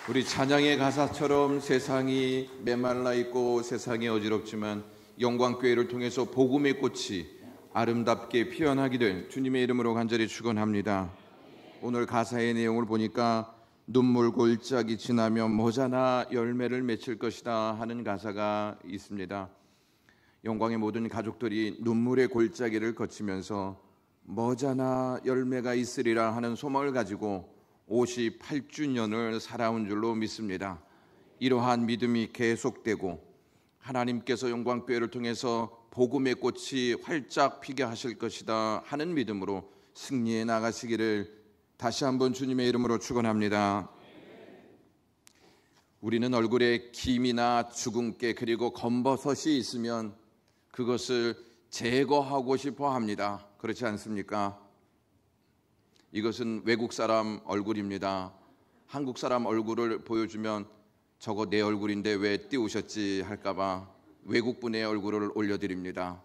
우리 찬양의 가사처럼 세상이 메말라 있고 세상이 어지럽지만 영광교회를 통해서 복음의 꽃이 아름답게 피어나게 될 주님의 이름으로 간절히 축원합니다. 오늘 가사의 내용을 보니까 눈물 골짜기 지나면 머지않아 열매를 맺힐 것이다 하는 가사가 있습니다. 영광의 모든 가족들이 눈물의 골짜기를 거치면서 머지않아 열매가 있으리라 하는 소망을 가지고 58주년을 살아온 줄로 믿습니다. 이러한 믿음이 계속되고 하나님께서 영광교회를 통해서 복음의 꽃이 활짝 피게 하실 것이다 하는 믿음으로 승리해 나가시기를 다시 한번 주님의 이름으로 축원합니다. 우리는 얼굴에 김이나 주근깨 그리고 검버섯이 있으면 그것을 제거하고 싶어 합니다. 그렇지 않습니까? 이것은 외국 사람 얼굴입니다. 한국 사람 얼굴을 보여주면 저거 내 얼굴인데 왜 띄우셨지 할까봐 외국분의 얼굴을 올려드립니다.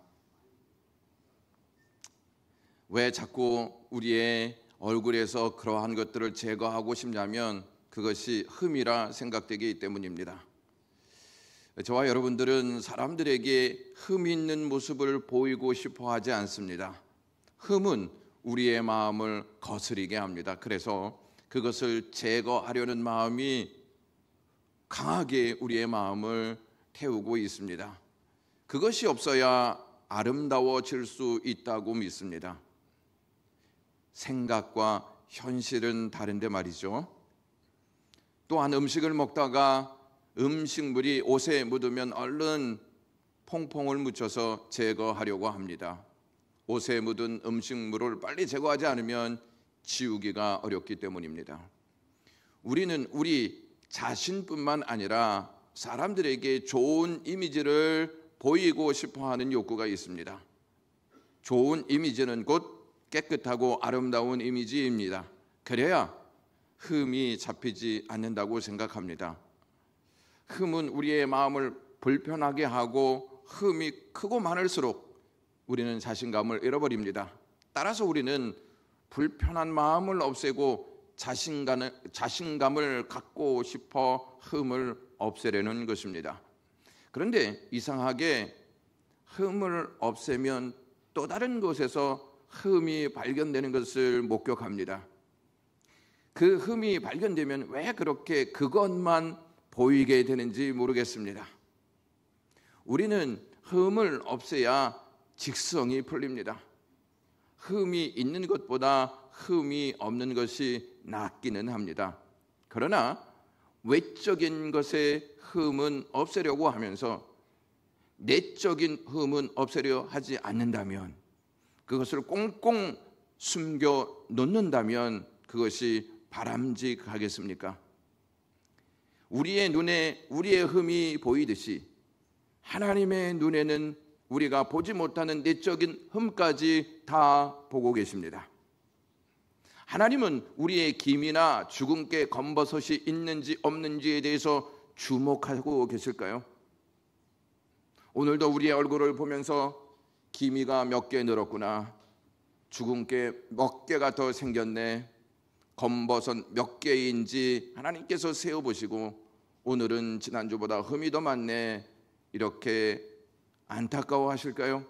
왜 자꾸 우리의 얼굴에서 그러한 것들을 제거하고 싶냐면 그것이 흠이라 생각되기 때문입니다. 저와 여러분들은 사람들에게 흠 있는 모습을 보이고 싶어 하지 않습니다. 흠은 우리의 마음을 거스리게 합니다. 그래서 그것을 제거하려는 마음이 강하게 우리의 마음을 태우고 있습니다. 그것이 없어야 아름다워질 수 있다고 믿습니다. 생각과 현실은 다른데 말이죠. 또한 음식을 먹다가 음식물이 옷에 묻으면 얼른 퐁퐁을 묻혀서 제거하려고 합니다. 옷에 묻은 음식물을 빨리 제거하지 않으면 지우기가 어렵기 때문입니다. 우리는 우리 자신뿐만 아니라 사람들에게 좋은 이미지를 보이고 싶어하는 욕구가 있습니다. 좋은 이미지는 곧 깨끗하고 아름다운 이미지입니다. 그래야 흠이 잡히지 않는다고 생각합니다. 흠은 우리의 마음을 불편하게 하고 흠이 크고 많을수록 우리는 자신감을 잃어버립니다. 따라서 우리는 불편한 마음을 없애고 자신감을 갖고 싶어 흠을 없애려는 것입니다. 그런데 이상하게 흠을 없애면 또 다른 곳에서 흠이 발견되는 것을 목격합니다. 그 흠이 발견되면 왜 그렇게 그것만 보이게 되는지 모르겠습니다. 우리는 흠을 없애야 직성이 풀립니다. 흠이 있는 것보다 흠이 없는 것이 낫기는 합니다. 그러나 외적인 것의 흠은 없애려고 하면서 내적인 흠은 없애려 하지 않는다면, 그것을 꽁꽁 숨겨 놓는다면 그것이 바람직하겠습니까? 우리의 눈에 우리의 흠이 보이듯이 하나님의 눈에는 우리가 보지 못하는 내적인 흠까지 다 보고 계십니다. 하나님은 우리의 김이나 주근깨 검버섯이 있는지 없는지에 대해서 주목하고 계실까요? 오늘도 우리의 얼굴을 보면서 기미가 몇 개 늘었구나, 주근깨 몇 개가 더 생겼네, 검버섯 몇 개인지 하나님께서 세어보시고 오늘은 지난주보다 흠이 더 많네 이렇게 안타까워하실까요?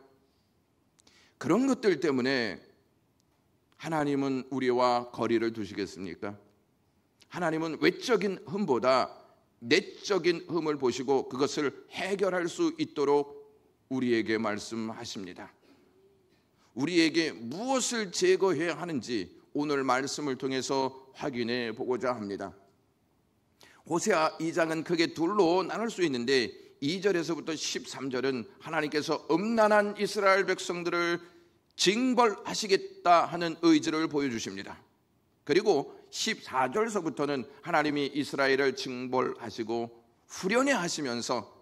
그런 것들 때문에 하나님은 우리와 거리를 두시겠습니까? 하나님은 외적인 흠보다 내적인 흠을 보시고 그것을 해결할 수 있도록 우리에게 말씀하십니다. 우리에게 무엇을 제거해야 하는지 오늘 말씀을 통해서 확인해 보고자 합니다. 호세아 2장은 크게 둘로 나눌 수 있는데 2절에서부터 13절은 하나님께서 음란한 이스라엘 백성들을 징벌하시겠다 하는 의지를 보여주십니다. 그리고 14절서부터는 하나님이 이스라엘을 징벌하시고 후련해 하시면서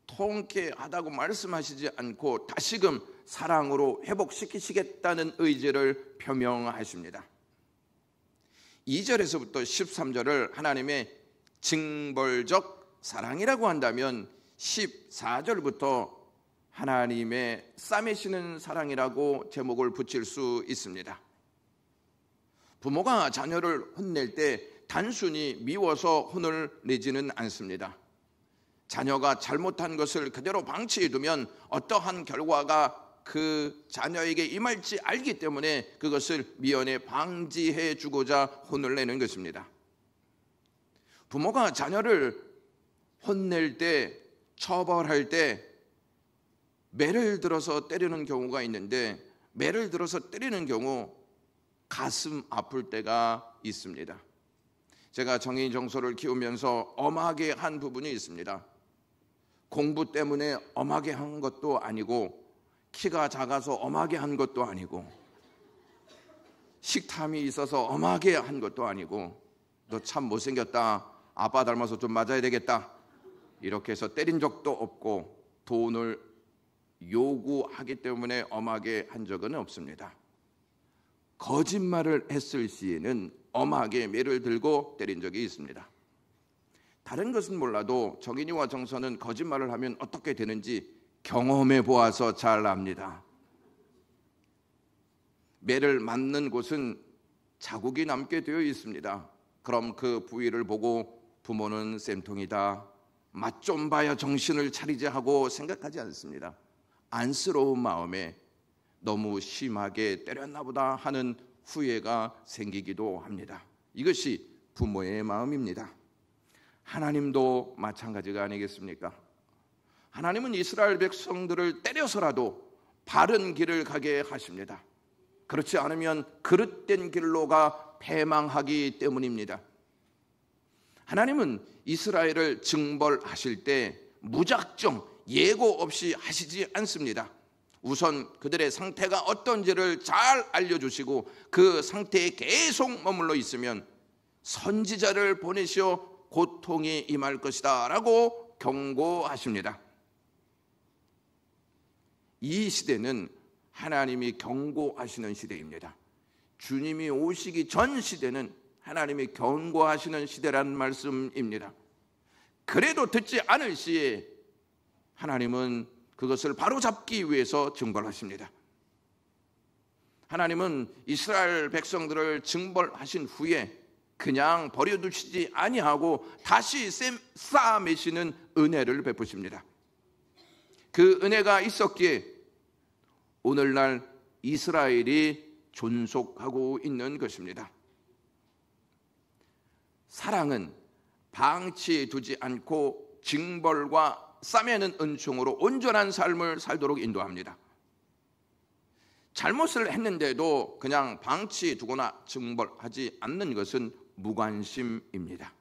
통쾌하다고 말씀하시지 않고 다시금 사랑으로 회복시키시겠다는 의지를 표명하십니다. 2절에서부터 13절을 하나님의 징벌적 사랑이라고 한다면 14절부터 하나님의 싸매시는 사랑이라고 제목을 붙일 수 있습니다. 부모가 자녀를 혼낼 때 단순히 미워서 혼을 내지는 않습니다. 자녀가 잘못한 것을 그대로 방치해두면 어떠한 결과가 그 자녀에게 임할지 알기 때문에 그것을 미연에 방지해 주고자 혼을 내는 것입니다. 부모가 자녀를 혼낼 때, 처벌할 때 매를 들어서 때리는 경우가 있는데, 매를 들어서 때리는 경우 가슴 아플 때가 있습니다. 제가 정의 정서를 키우면서 엄하게 한 부분이 있습니다. 공부 때문에 엄하게 한 것도 아니고, 키가 작아서 엄하게 한 것도 아니고, 식탐이 있어서 엄하게 한 것도 아니고, 너 참 못생겼다, 아빠 닮아서 좀 맞아야 되겠다, 이렇게 해서 때린 적도 없고 돈을 요구하기 때문에 엄하게 한 적은 없습니다. 거짓말을 했을 시에는 엄하게 매를 들고 때린 적이 있습니다. 다른 것은 몰라도 정인이와 정서는 거짓말을 하면 어떻게 되는지 경험해 보아서 잘 압니다. 매를 맞는 곳은 자국이 남게 되어 있습니다. 그럼 그 부위를 보고 부모는 쌤통이다, 맛 좀 봐야 정신을 차리지 하고 생각하지 않습니다. 안쓰러운 마음에 너무 심하게 때렸나 보다 하는 후회가 생기기도 합니다. 이것이 부모의 마음입니다. 하나님도 마찬가지가 아니겠습니까? 하나님은 이스라엘 백성들을 때려서라도 바른 길을 가게 하십니다. 그렇지 않으면 그릇된 길로가 패망하기 때문입니다. 하나님은 이스라엘을 징벌하실 때 무작정 예고 없이 하시지 않습니다. 우선 그들의 상태가 어떤지를 잘 알려주시고 그 상태에 계속 머물러 있으면 선지자를 보내시어 고통이 임할 것이다 라고 경고하십니다. 이 시대는 하나님이 경고하시는 시대입니다. 주님이 오시기 전 시대는 하나님이 경고하시는 시대라는 말씀입니다. 그래도 듣지 않을 시에 하나님은 그것을 바로잡기 위해서 징벌하십니다. 하나님은 이스라엘 백성들을 징벌하신 후에 그냥 버려두시지 아니하고 다시 쌓아매시는 은혜를 베푸십니다. 그 은혜가 있었기에 오늘날 이스라엘이 존속하고 있는 것입니다. 사랑은 방치해두지 않고 징벌과 싸매는 은총으로 온전한 삶을 살도록 인도합니다. 잘못을 했는데도 그냥 방치해두거나 징벌하지 않는 것은 무관심입니다.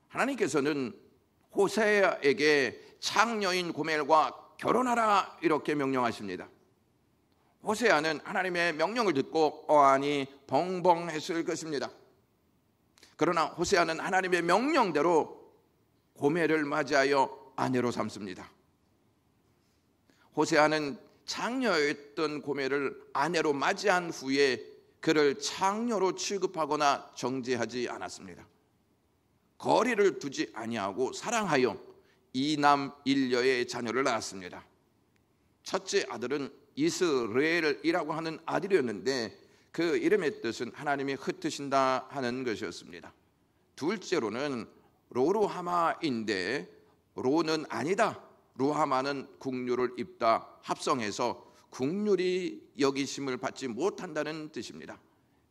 하나님께서는 호세아에게 창녀인 고멜과 결혼하라 이렇게 명령하십니다. 호세아는 하나님의 명령을 듣고 어안이 벙벙했을 것입니다. 그러나 호세아는 하나님의 명령대로 고멜을 맞이하여 아내로 삼습니다. 호세아는 창녀였던 고멜을 아내로 맞이한 후에 그를 창녀로 취급하거나 정죄하지 않았습니다. 거리를 두지 아니하고 사랑하여 이남 일녀의 자녀를 낳았습니다. 첫째 아들은 이스라엘이라고 하는 아들이었는데 그 이름의 뜻은 하나님이 흩으신다 하는 것이었습니다. 둘째로는 로루하마인데 로는 아니다, 루하마는 국류를 입다 합성해서 국률이 여기심을 받지 못한다는 뜻입니다.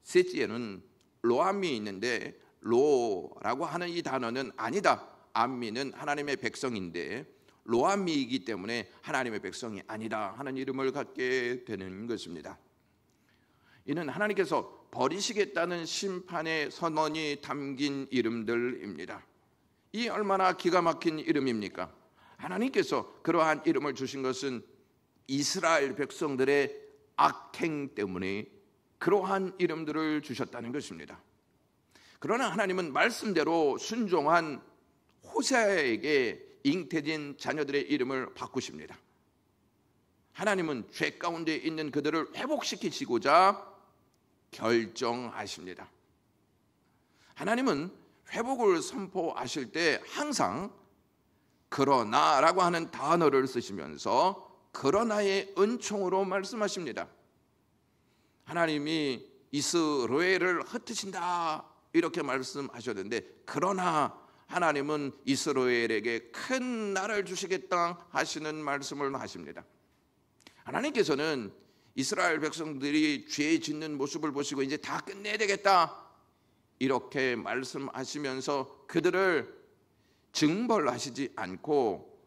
셋째는 로암미 있는데 로라고 하는 이 단어는 아니다, 암미는 하나님의 백성인데 로암미이기 때문에 하나님의 백성이 아니다 하는 이름을 갖게 되는 것입니다. 이는 하나님께서 버리시겠다는 심판의 선언이 담긴 이름들입니다. 이 얼마나 기가 막힌 이름입니까? 하나님께서 그러한 이름을 주신 것은 이스라엘 백성들의 악행 때문에 그러한 이름들을 주셨다는 것입니다. 그러나 하나님은 말씀대로 순종한 호세아에게 잉태된 자녀들의 이름을 바꾸십니다. 하나님은 죄 가운데 있는 그들을 회복시키시고자 결정하십니다. 하나님은 회복을 선포하실 때 항상 그러나라고 하는 단어를 쓰시면서 그러나의 은총으로 말씀하십니다. 하나님이 이스라엘을 흩으신다 이렇게 말씀하셨는데, 그러나 하나님은 이스라엘에게 큰 나라를 주시겠다 하시는 말씀을 하십니다. 하나님께서는 이스라엘 백성들이 죄 짓는 모습을 보시고 이제 다 끝내야 되겠다 이렇게 말씀하시면서 그들을 징벌하시지 않고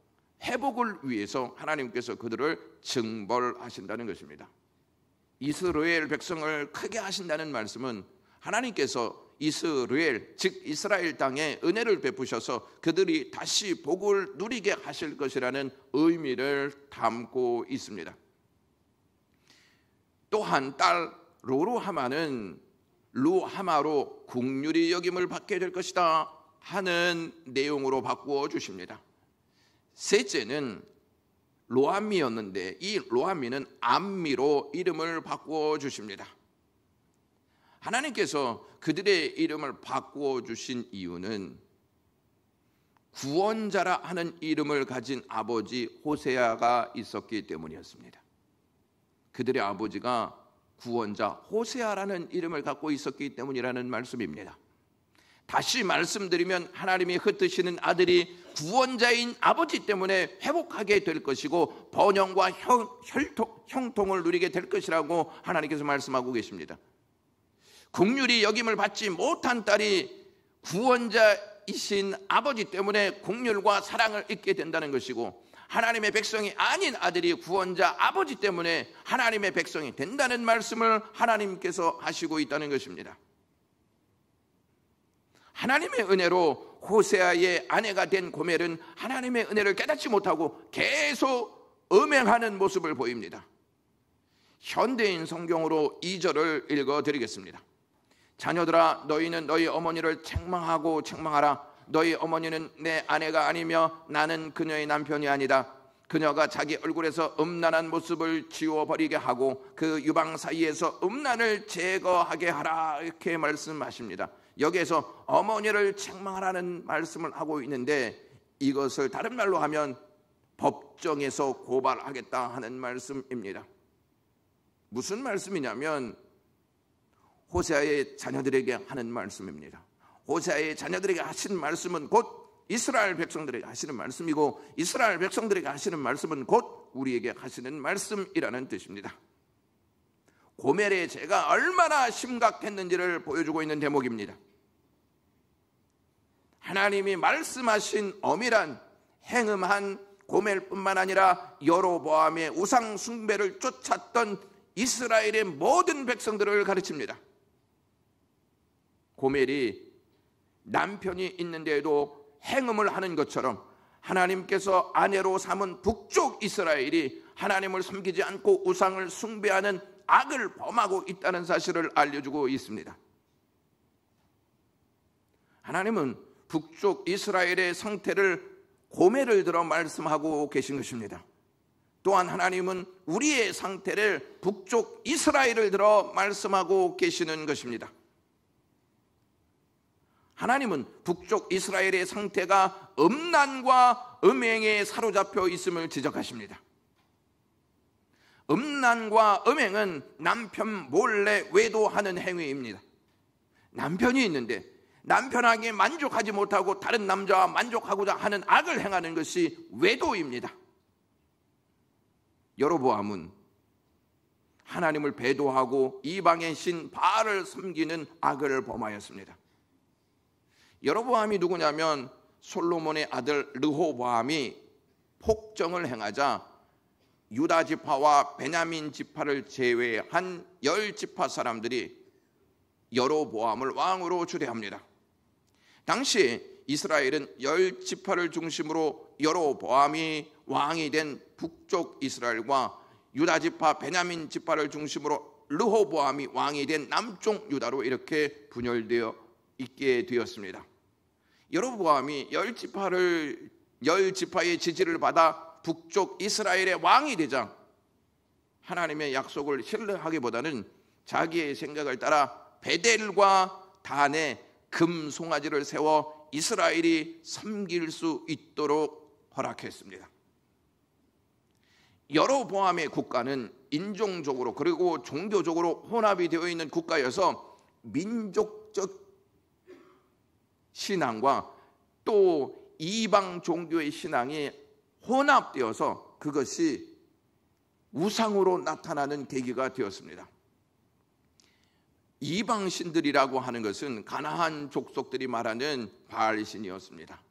회복을 위해서 하나님께서 그들을 징벌하신다는 것입니다. 이스라엘 백성을 크게 하신다는 말씀은 하나님께서 이스라엘, 즉 이스라엘 땅에 은혜를 베푸셔서 그들이 다시 복을 누리게 하실 것이라는 의미를 담고 있습니다. 또한 딸 로루하마는 루하마로 국률이 여김을 받게 될 것이다 하는 내용으로 바꾸어 주십니다. 셋째는 로암미였는데 이 로암미는 암미로 이름을 바꾸어 주십니다. 하나님께서 그들의 이름을 바꾸어 주신 이유는 구원자라 하는 이름을 가진 아버지 호세아가 있었기 때문이었습니다. 그들의 아버지가 구원자 호세아라는 이름을 갖고 있었기 때문이라는 말씀입니다. 다시 말씀드리면 하나님이 흩으시는 아들이 구원자인 아버지 때문에 회복하게 될 것이고 번영과 형통을 누리게 될 것이라고 하나님께서 말씀하고 계십니다. 긍휼히 여김을 받지 못한 딸이 구원자이신 아버지 때문에 긍휼과 사랑을 잊게 된다는 것이고, 하나님의 백성이 아닌 아들이 구원자 아버지 때문에 하나님의 백성이 된다는 말씀을 하나님께서 하시고 있다는 것입니다. 하나님의 은혜로 호세아의 아내가 된 고멜은 하나님의 은혜를 깨닫지 못하고 계속 음행하는 모습을 보입니다. 현대인 성경으로 2절을 읽어드리겠습니다. 자녀들아, 너희는 너희 어머니를 책망하고 책망하라. 너희 어머니는 내 아내가 아니며 나는 그녀의 남편이 아니다. 그녀가 자기 얼굴에서 음란한 모습을 지워버리게 하고 그 유방 사이에서 음란을 제거하게 하라, 이렇게 말씀하십니다. 여기에서 어머니를 책망하라는 말씀을 하고 있는데, 이것을 다른 말로 하면 법정에서 고발하겠다 하는 말씀입니다. 무슨 말씀이냐면 호세아의 자녀들에게 하는 말씀입니다. 호세아의 자녀들에게 하시는 말씀은 곧 이스라엘 백성들에게 하시는 말씀이고, 이스라엘 백성들에게 하시는 말씀은 곧 우리에게 하시는 말씀이라는 뜻입니다. 고멜의 죄가 얼마나 심각했는지를 보여주고 있는 대목입니다. 하나님이 말씀하신 엄밀한 행음한 고멜뿐만 아니라 여로보암의 우상 숭배를 쫓았던 이스라엘의 모든 백성들을 가르칩니다. 고멜이 남편이 있는데도 행음을 하는 것처럼 하나님께서 아내로 삼은 북쪽 이스라엘이 하나님을 섬기지 않고 우상을 숭배하는 악을 범하고 있다는 사실을 알려주고 있습니다. 하나님은 북쪽 이스라엘의 상태를 고멜을 들어 말씀하고 계신 것입니다. 또한 하나님은 우리의 상태를 북쪽 이스라엘을 들어 말씀하고 계시는 것입니다. 하나님은 북쪽 이스라엘의 상태가 음란과 음행에 사로잡혀 있음을 지적하십니다. 음란과 음행은 남편 몰래 외도하는 행위입니다. 남편이 있는데 남편에게 만족하지 못하고 다른 남자와 만족하고자 하는 악을 행하는 것이 외도입니다. 여로보암은 하나님을 배도하고 이방의 신 바알을 섬기는 악을 범하였습니다. 여로보암이 누구냐면 솔로몬의 아들 르호보암이 폭정을 행하자 유다 지파와 베냐민 지파를 제외한 10지파 사람들이 여로보암을 왕으로 추대합니다. 당시 이스라엘은 10지파를 중심으로 여로보암이 왕이 된 북쪽 이스라엘과 유다 지파, 베냐민 지파를 중심으로 르호보암이 왕이 된 남쪽 유다로 이렇게 분열되어 있게 되었습니다. 여로보암이 10지파의 지지를 받아 북쪽 이스라엘의 왕이 되자 하나님의 약속을 신뢰하기보다는 자기의 생각을 따라 베델과 단에 금 송아지를 세워 이스라엘이 섬길 수 있도록 허락했습니다. 여로보암의 국가는 인종적으로 그리고 종교적으로 혼합이 되어 있는 국가여서 민족적 신앙과 또 이방 종교의 신앙이 혼합되어서 그것이 우상으로 나타나는 계기가 되었습니다. 이방신들이라고 하는 것은 가나안 족속들이 말하는 바알신이었습니다.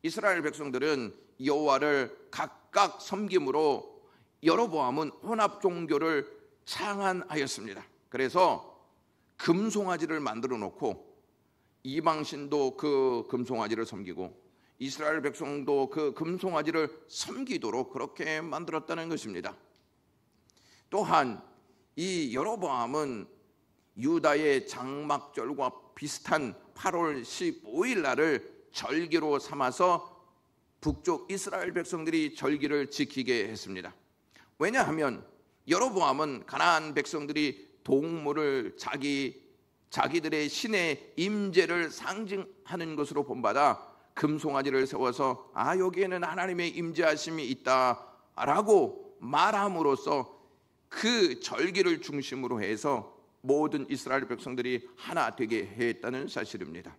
이스라엘 백성들은 여호와를 각각 섬김으로 여로보암은 혼합 종교를 창안하였습니다. 그래서 금송아지를 만들어 놓고 이방신도 그 금송아지를 섬기고 이스라엘 백성도 그 금송아지를 섬기도록 그렇게 만들었다는 것입니다. 또한 이 여로보암은 유다의 장막절과 비슷한 8월 15일 날을 절기로 삼아서 북쪽 이스라엘 백성들이 절기를 지키게 했습니다. 왜냐하면 여로보암은 가나안 백성들이 동물을 자기들의 신의 임재를 상징하는 것으로 본받아 금송아지를 세워서 여기에는 하나님의 임재하심이 있다라고 말함으로써 그 절기를 중심으로 해서 모든 이스라엘 백성들이 하나 되게 했다는 사실입니다.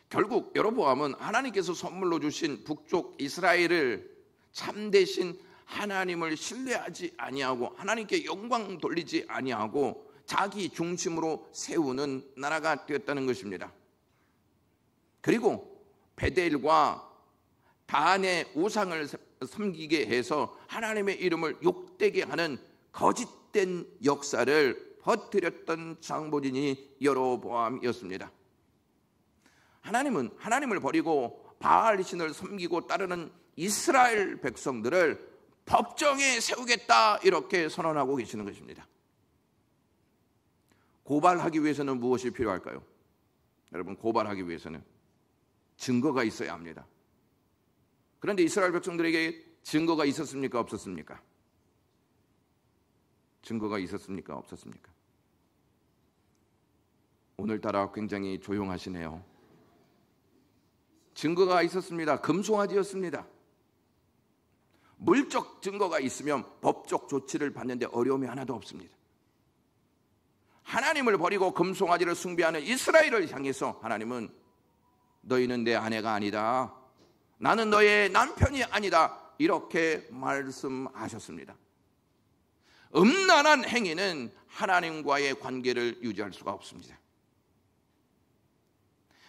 결국 여로보암은 하나님께서 선물로 주신 북쪽 이스라엘을 참되신 하나님을 신뢰하지 아니하고 하나님께 영광 돌리지 아니하고 자기 중심으로 세우는 나라가 되었다는 것입니다. 그리고 베델과 단의 우상을 섬기게 해서 하나님의 이름을 욕되게 하는 거짓된 역사를 퍼뜨렸던 장보진이 여로보암이었습니다. 하나님은 하나님을 버리고 바알신을 섬기고 따르는 이스라엘 백성들을 법정에 세우겠다 이렇게 선언하고 계시는 것입니다. 고발하기 위해서는 무엇이 필요할까요? 여러분, 고발하기 위해서는 증거가 있어야 합니다. 그런데 이스라엘 백성들에게 증거가 있었습니까? 없었습니까? 증거가 있었습니까? 없었습니까? 오늘따라 굉장히 조용하시네요. 증거가 있었습니다. 금송아지였습니다. 물적 증거가 있으면 법적 조치를 받는데 어려움이 하나도 없습니다. 하나님을 버리고 금송아지를 숭배하는 이스라엘을 향해서 하나님은 너희는 내 아내가 아니다, 나는 너의 남편이 아니다 이렇게 말씀하셨습니다. 음란한 행위는 하나님과의 관계를 유지할 수가 없습니다.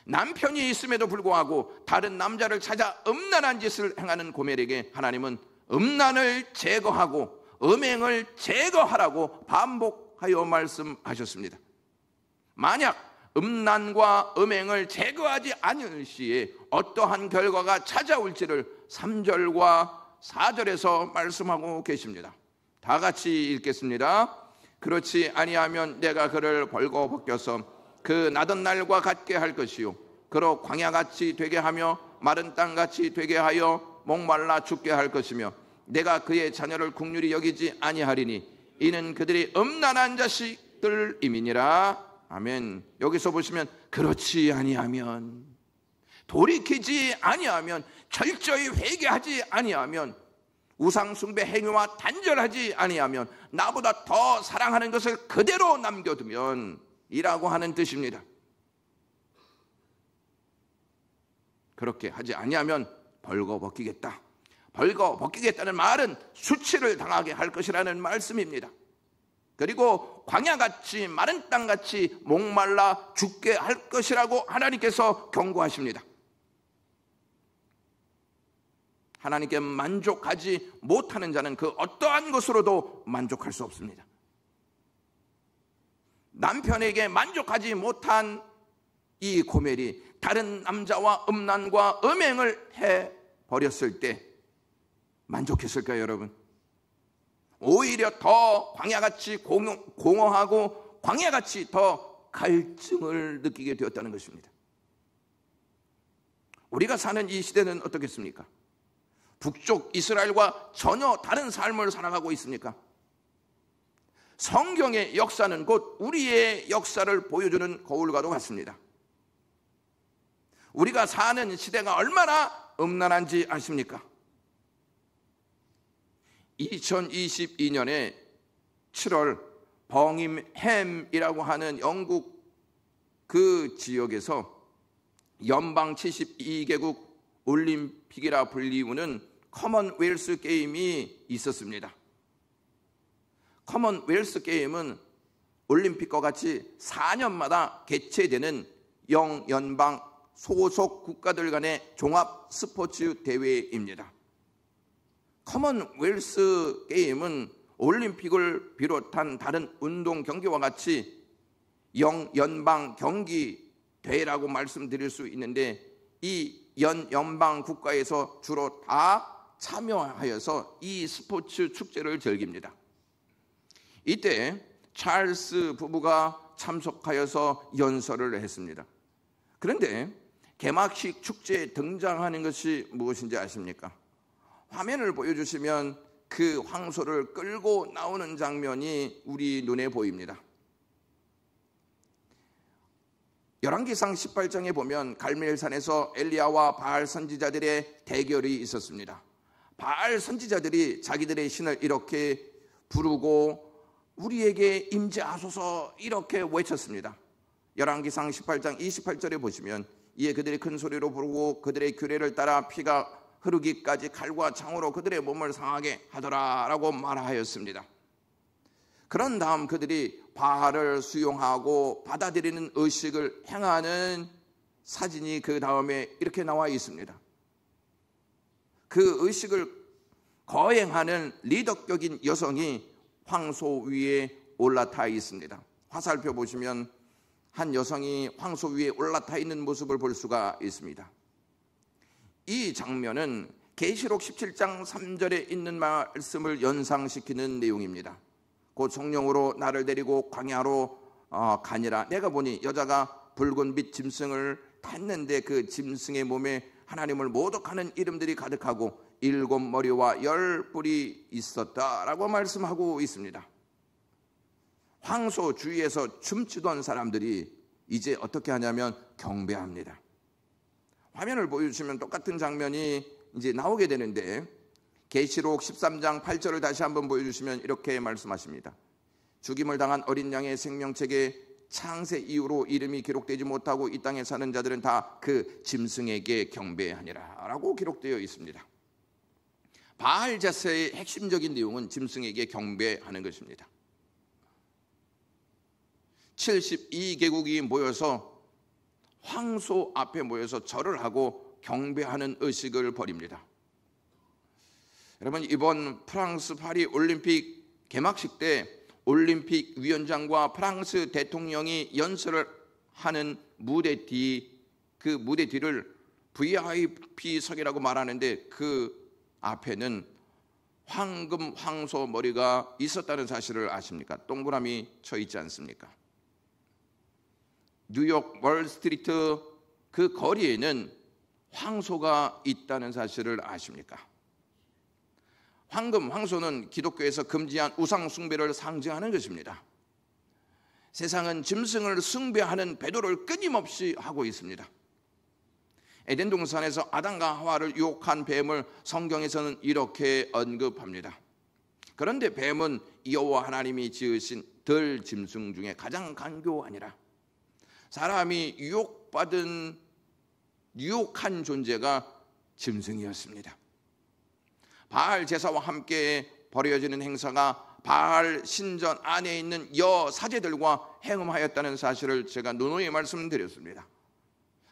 남편이 있음에도 불구하고 다른 남자를 찾아 음란한 짓을 행하는 고멜에게 하나님은 음란을 제거하고 음행을 제거하라고 반복하여 말씀하셨습니다. 만약 음란과 음행을 제거하지 않을 시에 어떠한 결과가 찾아올지를 3절과 4절에서 말씀하고 계십니다. 다 같이 읽겠습니다. 그렇지 아니하면 내가 그를 벌거벗겨서 그 나던 날과 같게 할 것이요 그로 광야같이 되게 하며 마른 땅같이 되게 하여 목말라 죽게 할 것이며 내가 그의 자녀를 긍휼히 여기지 아니하리니 이는 그들이 음란한 자식들임이니라. 아멘. 여기서 보시면 그렇지 아니하면, 돌이키지 아니하면, 철저히 회개하지 아니하면, 우상숭배 행위와 단절하지 아니하면, 나보다 더 사랑하는 것을 그대로 남겨두면 이라고 하는 뜻입니다. 그렇게 하지 아니하면 벌거벗기겠다. 벌거벗기겠다는 말은 수치를 당하게 할 것이라는 말씀입니다. 그리고 광야같이 마른 땅같이 목말라 죽게 할 것이라고 하나님께서 경고하십니다. 하나님께 만족하지 못하는 자는 그 어떠한 것으로도 만족할 수 없습니다. 남편에게 만족하지 못한 이 고멜이 다른 남자와 음란과 음행을 해버렸을 때 만족했을까요, 여러분? 오히려 더 광야같이 공허하고 광야같이 더 갈증을 느끼게 되었다는 것입니다. 우리가 사는 이 시대는 어떻겠습니까? 북쪽 이스라엘과 전혀 다른 삶을 살아가고 있습니까? 성경의 역사는 곧 우리의 역사를 보여주는 거울과도 같습니다. 우리가 사는 시대가 얼마나 음란한지 아십니까? 2022년에 7월 벙임햄이라고 하는 영국 그 지역에서 연방 72개국 올림픽이라 불리우는 커먼웰스 게임이 있었습니다. 커먼웰스 게임은 올림픽과 같이 4년마다 개최되는 영연방 소속 국가들 간의 종합 스포츠 대회입니다. 커먼웰스 게임은 올림픽을 비롯한 다른 운동 경기와 같이 영연방 경기 대회라고 말씀드릴 수 있는데, 이 연방 국가에서 주로 다 참여하여서 이 스포츠 축제를 즐깁니다. 이때 찰스 부부가 참석하여서 연설을 했습니다. 그런데 개막식 축제에 등장하는 것이 무엇인지 아십니까? 화면을 보여주시면 그 황소를 끌고 나오는 장면이 우리 눈에 보입니다. 열왕기상 18장에 보면 갈멜산에서 엘리야와 바알 선지자들의 대결이 있었습니다. 바알 선지자들이 자기들의 신을 이렇게 부르고 우리에게 임재하소서 이렇게 외쳤습니다. 열왕기상 18장 28절에 보시면, 이에 그들이 큰 소리로 부르고 그들의 규례를 따라 피가 흐르기까지 칼과 창으로 그들의 몸을 상하게 하더라 라고 말하였습니다. 그런 다음 그들이 바알을 수용하고 받아들이는 의식을 행하는 사진이 그 다음에 이렇게 나와 있습니다. 그 의식을 거행하는 리더격인 여성이 황소 위에 올라타 있습니다. 화살표 보시면 한 여성이 황소 위에 올라타 있는 모습을 볼 수가 있습니다. 이 장면은 계시록 17장 3절에 있는 말씀을 연상시키는 내용입니다. 곧 성령으로 나를 데리고 광야로 가니라. 내가 보니 여자가 붉은 빛 짐승을 탔는데 그 짐승의 몸에 하나님을 모독하는 이름들이 가득하고 7머리와 10뿔이 있었다라고 말씀하고 있습니다. 황소 주위에서 춤추던 사람들이 이제 어떻게 하냐면 경배합니다. 화면을 보여주시면 똑같은 장면이 이제 나오게 되는데, 계시록 13장 8절을 다시 한번 보여주시면 이렇게 말씀하십니다. 죽임을 당한 어린 양의 생명책에 창세 이후로 이름이 기록되지 못하고 이 땅에 사는 자들은 다 그 짐승에게 경배하니라 라고 기록되어 있습니다. 바알 제사의 핵심적인 내용은 짐승에게 경배하는 것입니다. 72개국이 모여서 황소 앞에 모여서 절을 하고 경배하는 의식을 벌입니다. 여러분, 이번 프랑스 파리 올림픽 개막식 때 올림픽 위원장과 프랑스 대통령이 연설을 하는 무대 뒤, 그 무대 뒤를 VIP석이라고 말하는데 그 앞에는 황금 황소 머리가 있었다는 사실을 아십니까? 동그라미 쳐 있지 않습니까? 뉴욕 월스트리트 그 거리에는 황소가 있다는 사실을 아십니까? 황금 황소는 기독교에서 금지한 우상 숭배를 상징하는 것입니다. 세상은 짐승을 숭배하는 배도를 끊임없이 하고 있습니다. 에덴 동산에서 아담과 하와를 유혹한 뱀을 성경에서는 이렇게 언급합니다. 그런데 뱀은 여호와 하나님이 지으신 들 짐승 중에 가장 간교하니라. 사람이 유혹한 존재가 짐승이었습니다. 바알 제사와 함께 벌어지는 행사가 바알 신전 안에 있는 여사제들과 행음하였다는 사실을 제가 누누이 말씀드렸습니다.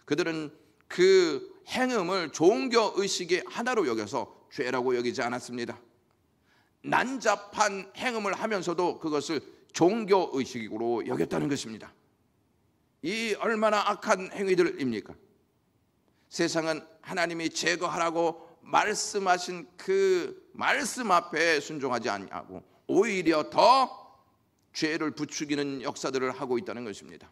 그들은 그 행음을 종교의식의 하나로 여겨서 죄라고 여기지 않았습니다. 난잡한 행음을 하면서도 그것을 종교의식으로 여겼다는 것입니다. 이 얼마나 악한 행위들입니까? 세상은 하나님이 제거하라고 말씀하신 그 말씀 앞에 순종하지 않냐고 오히려 더 죄를 부추기는 역사들을 하고 있다는 것입니다.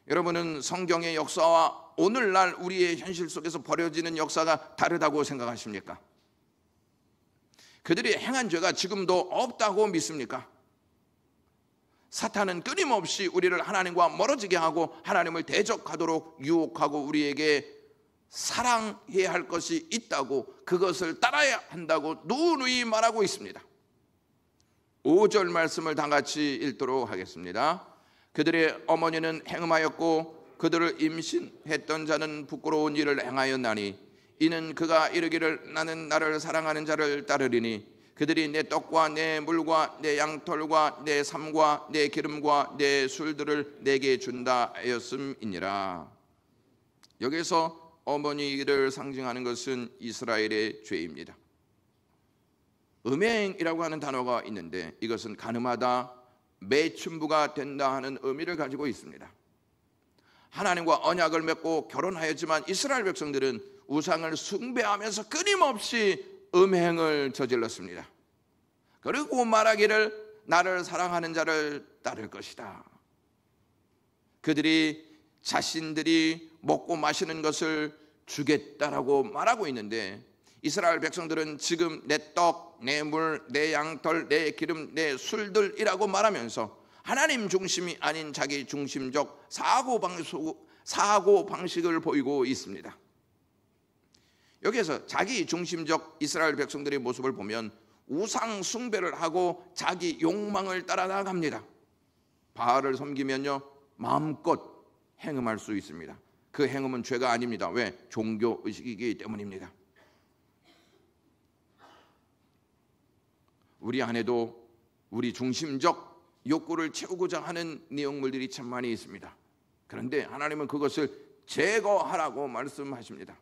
여러분은 성경의 역사와 오늘날 우리의 현실 속에서 벌어지는 역사가 다르다고 생각하십니까? 그들이 행한 죄가 지금도 없다고 믿습니까? 사탄은 끊임없이 우리를 하나님과 멀어지게 하고 하나님을 대적하도록 유혹하고 우리에게 사랑해야 할 것이 있다고, 그것을 따라야 한다고 누누이 말하고 있습니다. 5절 말씀을 다 같이 읽도록 하겠습니다. 그들의 어머니는 행음하였고 그들을 임신했던 자는 부끄러운 일을 행하였나니 이는 그가 이르기를 나는 나를 사랑하는 자를 따르리니 그들이 내 떡과 내 물과 내 양털과 내 삶과 내 기름과 내 술들을 내게 준다 하였음이니라. 여기서 어머니를 상징하는 것은 이스라엘의 죄입니다. 음행이라고 하는 단어가 있는데 이것은 가늠하다, 매춘부가 된다 하는 의미를 가지고 있습니다. 하나님과 언약을 맺고 결혼하였지만 이스라엘 백성들은 우상을 숭배하면서 끊임없이 음행을 저질렀습니다. 그리고 말하기를 나를 사랑하는 자를 따를 것이다. 그들이 자신들이 먹고 마시는 것을 주겠다라고 말하고 있는데 이스라엘 백성들은 지금 내 떡, 내 물, 내 양털, 내 기름, 내 술들이라고 말하면서 하나님 중심이 아닌 자기 중심적 사고 방식을 보이고 있습니다. 여기에서 자기 중심적 이스라엘 백성들의 모습을 보면 우상 숭배를 하고 자기 욕망을 따라 나갑니다. 바알을 섬기면요 마음껏 행음할 수 있습니다. 그 행음은 죄가 아닙니다. 왜? 종교의식이기 때문입니다. 우리 안에도 우리 중심적 욕구를 채우고자 하는 내용물들이 참 많이 있습니다. 그런데 하나님은 그것을 제거하라고 말씀하십니다.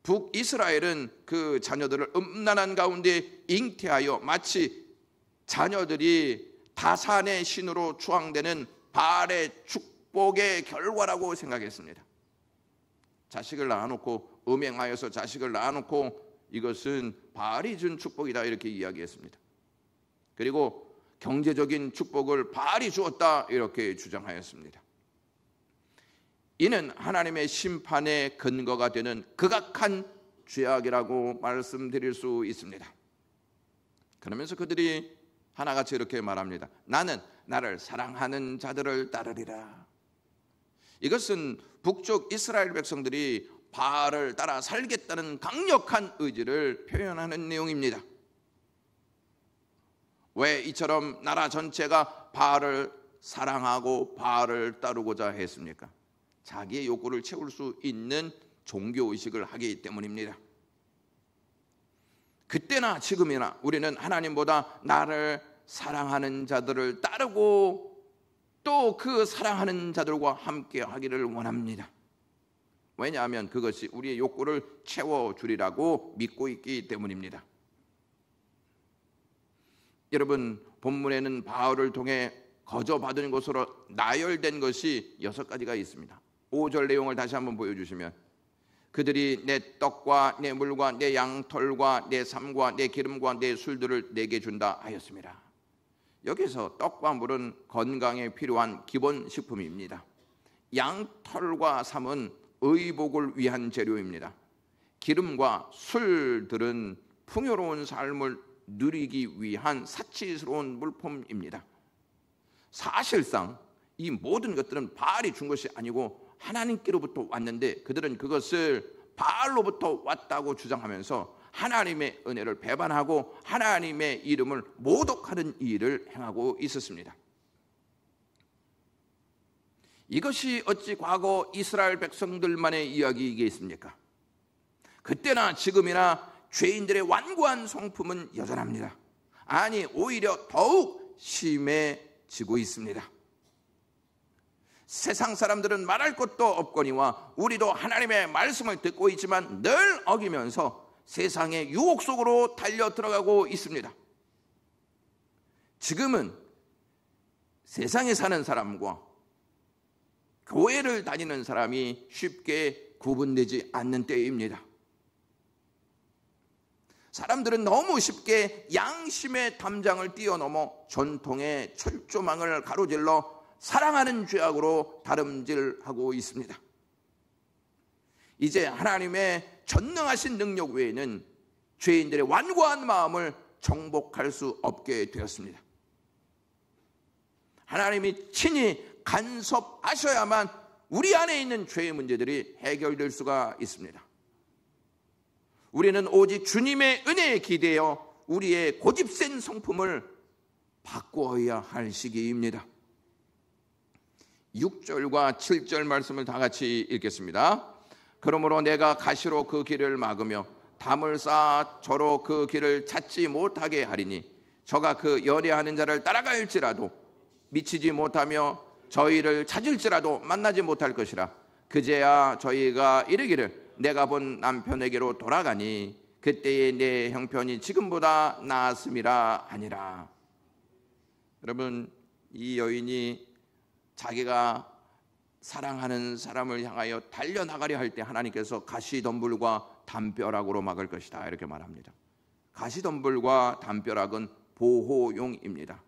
북이스라엘은 그 자녀들을 음란한 가운데 잉태하여 마치 자녀들이 다산의 신으로 추앙되는 바알의 축복의 결과라고 생각했습니다. 자식을 낳아놓고 음행하여서 자식을 낳아놓고 이것은 바알이 준 축복이다 이렇게 이야기했습니다. 그리고 경제적인 축복을 바알이 주었다 이렇게 주장하였습니다. 이는 하나님의 심판의 근거가 되는 극악한 죄악이라고 말씀드릴 수 있습니다. 그러면서 그들이 하나같이 이렇게 말합니다. 나는 나를 사랑하는 자들을 따르리라. 이것은 북쪽 이스라엘 백성들이 바알을 따라 살겠다는 강력한 의지를 표현하는 내용입니다. 왜 이처럼 나라 전체가 바알을 사랑하고 바알을 따르고자 했습니까? 자기의 욕구를 채울 수 있는 종교의식을 하기 때문입니다. 그때나 지금이나 우리는 하나님보다 나를 사랑하는 자들을 따르고 또 그 사랑하는 자들과 함께 하기를 원합니다. 왜냐하면 그것이 우리의 욕구를 채워주리라고 믿고 있기 때문입니다. 여러분, 본문에는 바알을 통해 거저받은 것으로 나열된 것이 6가지가 있습니다. 5절 내용을 다시 한번 보여주시면 그들이 내 떡과 내 물과 내 양털과 내 삶과 내 기름과 내 술들을 내게 준다 하였습니다. 여기서 떡과 물은 건강에 필요한 기본 식품입니다. 양털과 삶은 의복을 위한 재료입니다. 기름과 술들은 풍요로운 삶을 누리기 위한 사치스러운 물품입니다. 사실상 이 모든 것들은 바알이 준 것이 아니고 하나님께로부터 왔는데 그들은 그것을 바알로부터 왔다고 주장하면서 하나님의 은혜를 배반하고 하나님의 이름을 모독하는 일을 행하고 있었습니다. 이것이 어찌 과거 이스라엘 백성들만의 이야기이겠습니까? 그때나 지금이나 죄인들의 완고한 성품은 여전합니다. 아니, 오히려 더욱 심해지고 있습니다. 세상 사람들은 말할 것도 없거니와 우리도 하나님의 말씀을 듣고 있지만 늘 어기면서 세상의 유혹 속으로 달려 들어가고 있습니다. 지금은 세상에 사는 사람과 교회를 다니는 사람이 쉽게 구분되지 않는 때입니다. 사람들은 너무 쉽게 양심의 담장을 뛰어넘어 전통의 철조망을 가로질러 사랑하는 죄악으로 다름질하고 있습니다. 이제 하나님의 전능하신 능력 외에는 죄인들의 완고한 마음을 정복할 수 없게 되었습니다. 하나님이 친히 간섭하셔야만 우리 안에 있는 죄의 문제들이 해결될 수가 있습니다. 우리는 오직 주님의 은혜에 기대어 우리의 고집센 성품을 바꾸어야 할 시기입니다. 6절과 7절 말씀을 다 같이 읽겠습니다. 그러므로 내가 가시로 그 길을 막으며 담을 쌓아 저로 그 길을 찾지 못하게 하리니 저가 그 열애하는 자를 따라갈지라도 미치지 못하며 저희를 찾을지라도 만나지 못할 것이라. 그제야 저희가 이르기를 내가 본 남편에게로 돌아가니 그때의 내 형편이 지금보다 나았음이라 하니라. 여러분, 이 여인이 자기가 사랑하는 사람을 향하여 달려나가려 할 때 하나님께서 가시덤불과 담벼락으로 막을 것이다, 이렇게 말합니다. 가시덤불과 담벼락은 보호용입니다.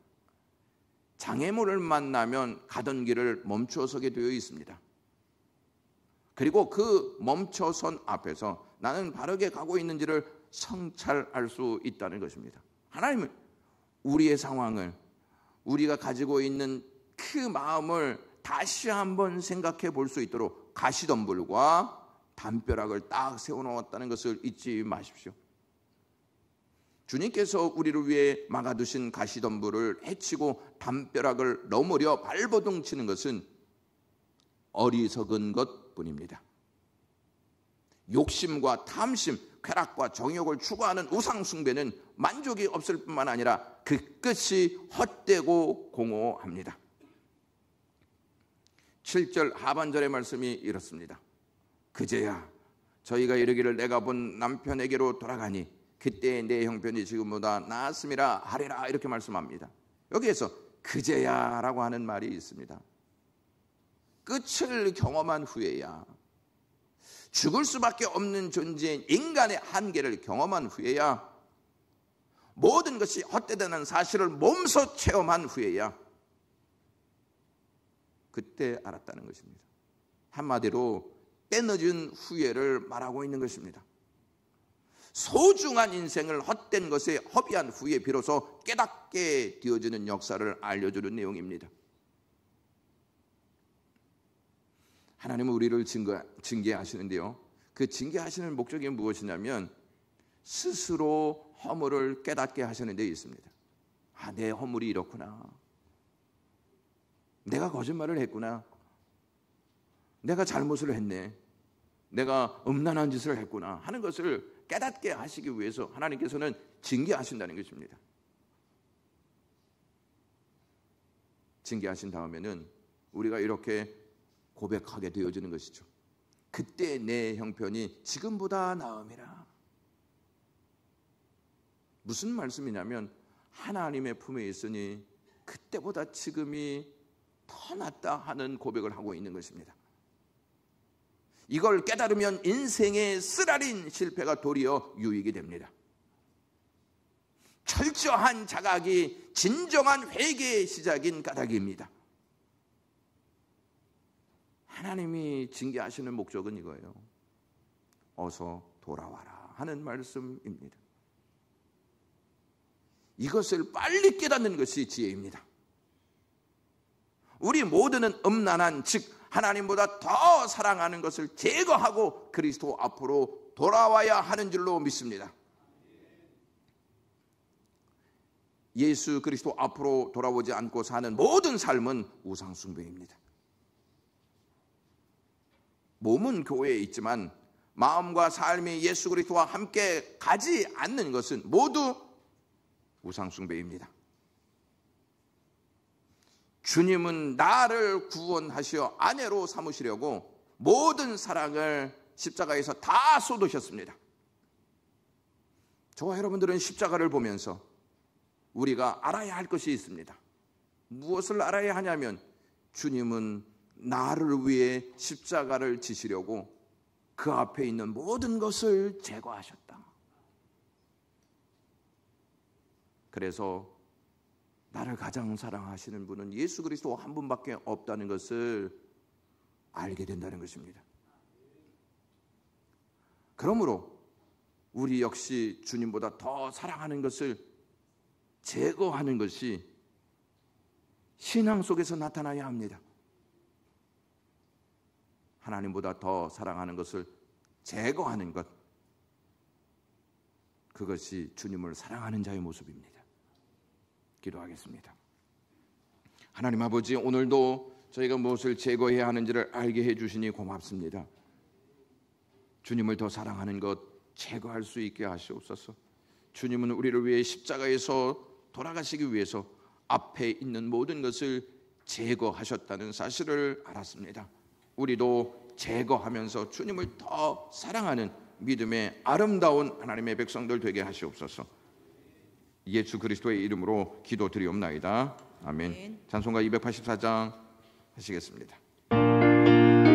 장애물을 만나면 가던 길을 멈추어서게 되어 있습니다. 그리고 그 멈춰선 앞에서 나는 바르게 가고 있는지를 성찰할 수 있다는 것입니다. 하나님은 우리의 상황을, 우리가 가지고 있는 그 마음을 다시 한번 생각해 볼 수 있도록 가시덤불과 담벼락을 딱 세워놓았다는 것을 잊지 마십시오. 주님께서 우리를 위해 막아두신 가시덤불을 해치고 담벼락을 넘으려 발버둥 치는 것은 어리석은 것뿐입니다. 욕심과 탐심, 쾌락과 정욕을 추구하는 우상숭배는 만족이 없을 뿐만 아니라 그 끝이 헛되고 공허합니다. 7절 하반절의 말씀이 이렇습니다. 그제야 저희가 이르기를 내가 본 남편에게로 돌아가니 그때 내 형편이 지금보다 나았음이라 하리라, 이렇게 말씀합니다. 여기에서 그제야 라고 하는 말이 있습니다. 끝을 경험한 후에야, 죽을 수밖에 없는 존재인 인간의 한계를 경험한 후에야, 모든 것이 헛되다는 사실을 몸소 체험한 후에야 그때 알았다는 것입니다. 한마디로 때늦은 후회를 말하고 있는 것입니다. 소중한 인생을 헛된 것에 허비한 후에 비로소 깨닫게 되어지는 역사를 알려주는 내용입니다. 하나님은 우리를 징계하시는데요, 그 징계하시는 목적이 무엇이냐면 스스로 허물을 깨닫게 하시는 데 있습니다. 아, 내 허물이 이렇구나, 내가 거짓말을 했구나, 내가 잘못을 했네, 내가 음란한 짓을 했구나 하는 것을 깨닫게 하시기 위해서 하나님께서는 징계하신다는 것입니다. 징계하신 다음에는 우리가 이렇게 고백하게 되어지는 것이죠. 그때 내 형편이 지금보다 나음이라. 무슨 말씀이냐면 하나님의 품에 있으니 그때보다 지금이 더 낫다 하는 고백을 하고 있는 것입니다. 이걸 깨달으면 인생의 쓰라린 실패가 도리어 유익이 됩니다. 철저한 자각이 진정한 회개의 시작인 까닭입니다. 하나님이 징계하시는 목적은 이거예요. 어서 돌아와라 하는 말씀입니다. 이것을 빨리 깨닫는 것이 지혜입니다. 우리 모두는 음란한, 즉 하나님보다 더 사랑하는 것을 제거하고 그리스도 앞으로 돌아와야 하는 줄로 믿습니다. 예수 그리스도 앞으로 돌아오지 않고 사는 모든 삶은 우상숭배입니다. 몸은 교회에 있지만 마음과 삶이 예수 그리스도와 함께 가지 않는 것은 모두 우상숭배입니다. 주님은 나를 구원하시어 아내로 삼으시려고 모든 사랑을 십자가에서 다 쏟으셨습니다. 저와 여러분들은 십자가를 보면서 우리가 알아야 할 것이 있습니다. 무엇을 알아야 하냐면 주님은 나를 위해 십자가를 지시려고 그 앞에 있는 모든 것을 제거하셨다. 그래서 나를 가장 사랑하시는 분은 예수 그리스도 한 분밖에 없다는 것을 알게 된다는 것입니다. 그러므로 우리 역시 주님보다 더 사랑하는 것을 제거하는 것이 신앙 속에서 나타나야 합니다. 하나님보다 더 사랑하는 것을 제거하는 것, 그것이 주님을 사랑하는 자의 모습입니다. 기도하겠습니다. 하나님 아버지, 오늘도 저희가 무엇을 제거해야 하는지를 알게 해주시니 고맙습니다. 주님을 더 사랑하는 것 제거할 수 있게 하시옵소서. 주님은 우리를 위해 십자가에서 돌아가시기 위해서 앞에 있는 모든 것을 제거하셨다는 사실을 알았습니다. 우리도 제거하면서 주님을 더 사랑하는 믿음의 아름다운 하나님의 백성들 되게 하시옵소서. 예수 그리스도의 이름으로 기도드리옵나이다. 아멘. 찬송가 284장 하시겠습니다.